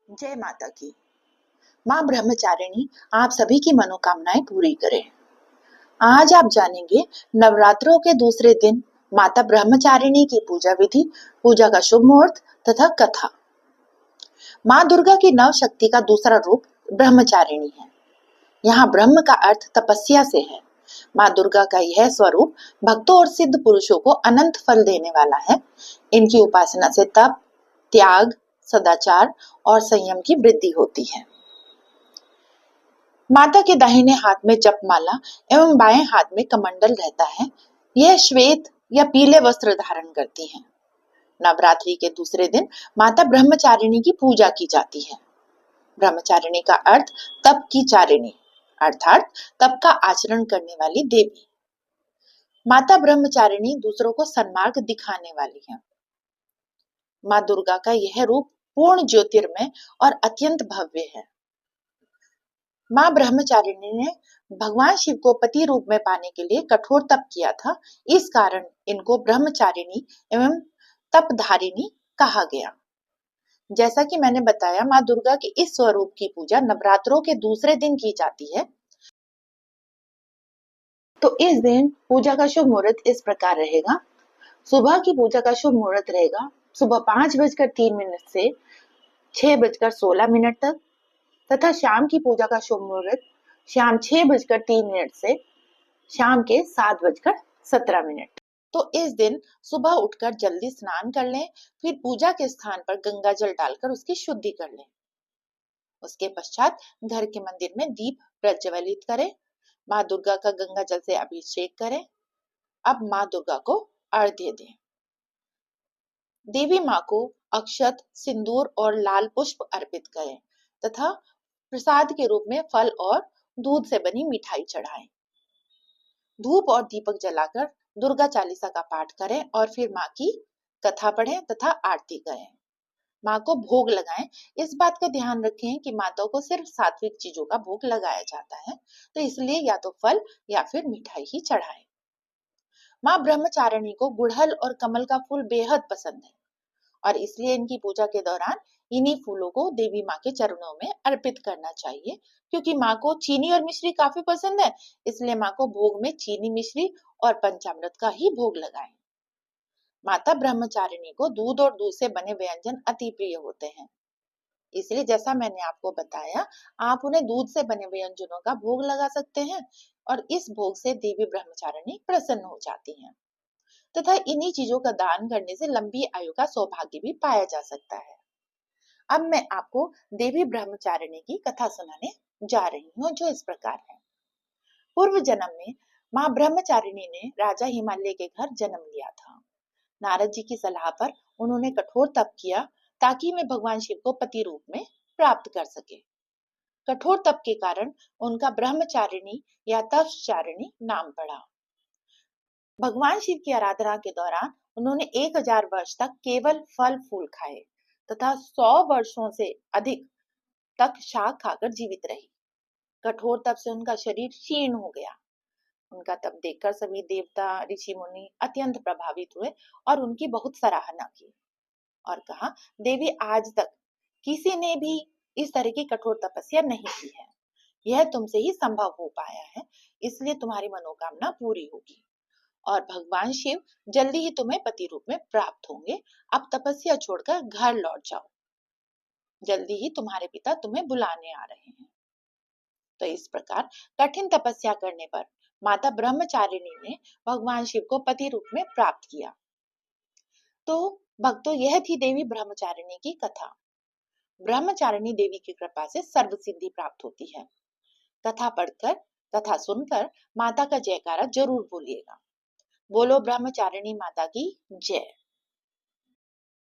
जय माता की। माँ ब्रह्मचारिणी आप सभी की मनोकामनाएं पूरी करे। आज आप जानेंगे नवरात्रों के दूसरे दिन माता ब्रह्मचारिणी की पूजा विधि, पूजा का शुभ मुहूर्त तथा कथा। माँ दुर्गा की नव शक्ति का दूसरा रूप ब्रह्मचारिणी है। यहाँ ब्रह्म का अर्थ तपस्या से है। माँ दुर्गा का यह स्वरूप भक्तों और सिद्ध पुरुषों को अनंत फल देने वाला है। इनकी उपासना से तप, त्याग, सदाचार और संयम की वृद्धि होती है। माता के दाहिने हाथ में जपमाला एवं बाएं हाथ में कमंडल रहता है। यह श्वेत या पीले वस्त्र धारण करती हैं। नवरात्रि के दूसरे दिन माता ब्रह्मचारिणी की पूजा की जाती है। ब्रह्मचारिणी का अर्थ तप की चारिणी अर्थात तप का आचरण करने वाली देवी। माता ब्रह्मचारिणी दूसरों को सन्मार्ग दिखाने वाली है। माँ दुर्गा का यह रूप पूर्ण ज्योतिर्मय और अत्यंत भव्य है। माँ ब्रह्मचारिणी ने भगवान शिव को पति रूप में पाने के लिए कठोर तप किया था। इस कारण इनको ब्रह्मचारिणी एवं तपधारिणी कहा गया। जैसा कि मैंने बताया, माँ दुर्गा के इस स्वरूप की पूजा नवरात्रों के दूसरे दिन की जाती है। तो इस दिन पूजा का शुभ मुहूर्त इस प्रकार रहेगा। सुबह की पूजा का शुभ मुहूर्त रहेगा सुबह 5:03 से 6:16 तक तथा शाम की पूजा का शुभ मुहूर्त शाम 6:03 से शाम के 7:17। तो इस दिन सुबह उठकर जल्दी स्नान कर लें, फिर पूजा के स्थान पर गंगा जल डालकर उसकी शुद्धि कर लें। उसके पश्चात घर के मंदिर में दीप प्रज्वलित करें। माँ दुर्गा का गंगा जल से अभिषेक करें। अब माँ दुर्गा को अर्घ्य दें। देवी माँ को अक्षत, सिंदूर और लाल पुष्प अर्पित करें तथा प्रसाद के रूप में फल और दूध से बनी मिठाई चढ़ाएं। धूप और दीपक जलाकर दुर्गा चालीसा का पाठ करें और फिर माँ की कथा पढ़ें तथा आरती करें। माँ को भोग लगाएं। इस बात का ध्यान रखें कि माताओं को सिर्फ सात्विक चीजों का भोग लगाया जाता है, तो इसलिए या तो फल या फिर मिठाई ही चढ़ाएं। माँ ब्रह्मचारिणी को गुड़हल और कमल का फूल बेहद पसंद है और इसलिए इनकी पूजा के दौरान इन्हीं फूलों को देवी माँ के चरणों में अर्पित करना चाहिए। क्योंकि माँ को चीनी और मिश्री काफी पसंद है, इसलिए माँ को भोग में चीनी, मिश्री और पंचामृत का ही भोग लगाएं। माता ब्रह्मचारिणी को दूध और दूध से बने व्यंजन अति प्रिय होते हैं, इसलिए जैसा मैंने आपको बताया, आप उन्हें दूध से बने व्यंजनों का भोग लगा सकते हैं और इस भोग से देवी ब्रह्मचारिणी प्रसन्न हो जाती हैं तथा इन्हीं चीजों का दान करने से लंबी आयु का सौभाग्य भी पाया जा सकता है। अब मैं आपको देवी ब्रह्मचारिणी की कथा सुनाने जा रही हूँ, जो इस प्रकार है। पूर्व जन्म में माँ ब्रह्मचारिणी ने राजा हिमालय के घर जन्म लिया था। नारद जी की सलाह पर उन्होंने कठोर तप किया ताकि वे भगवान शिव को पति रूप में प्राप्त कर सके। कठोर तप के कारण उनका ब्रह्मचारिणी या तपचारिणी नाम पड़ा। भगवान शिव की आराधना के दौरान उन्होंने 1000 वर्ष तक केवल फल फूल खाए तथा 100 वर्षों से अधिक तक शाक खाकर जीवित रही। कठोर तप से उनका शरीर क्षीण हो गया। उनका तप देखकर सभी देवता, ऋषि मुनि अत्यंत प्रभावित हुए और उनकी बहुत सराहना की और कहा, देवी आज तक किसी ने भी इस तरह की कठोर तपस्या नहीं की है। यह तुमसे ही संभव हो पाया है, इसलिए तुम्हारी मनोकामना पूरी होगी और भगवान शिव जल्दी ही तुम्हें पति रूप में प्राप्त होंगे। अब तपस्या छोड़कर घर लौट जाओ, जल्दी ही तुम्हारे पिता तुम्हें बुलाने आ रहे हैं। तो इस प्रकार कठिन तपस्या करने पर माता ब्रह्मचारिणी ने भगवान शिव को पति रूप में प्राप्त किया। तो भक्तों, यह थी देवी ब्रह्मचारिणी की कथा। ब्रह्मचारिणी देवी की कृपा से सर्व सिद्धि प्राप्त होती है। कथा पढ़कर, कथा सुनकर माता का जयकारा जरूर बोलिएगा। बोलो ब्रह्मचारिणी माता की जय।